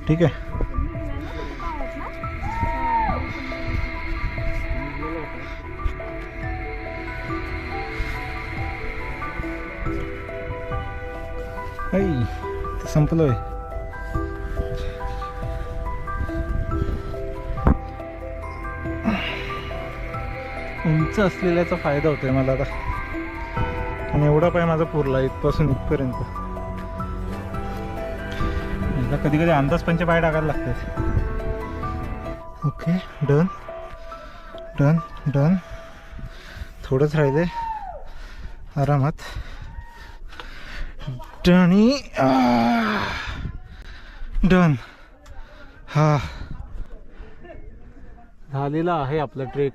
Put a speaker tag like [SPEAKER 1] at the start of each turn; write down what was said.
[SPEAKER 1] ठीक आहे. संपलोय. उंच असलेल्याचा फायदा होतोय मला आता. आणि एवढा पाय माझा पुरला इथपासून इथपर्यंत. कधी कधी अंदाज पंचे पाय टाकायला लागतात. Okay, done done done. थोडंच राहिले, आरामात. डनी डन. हा झालेला आहे आपला ट्रेक.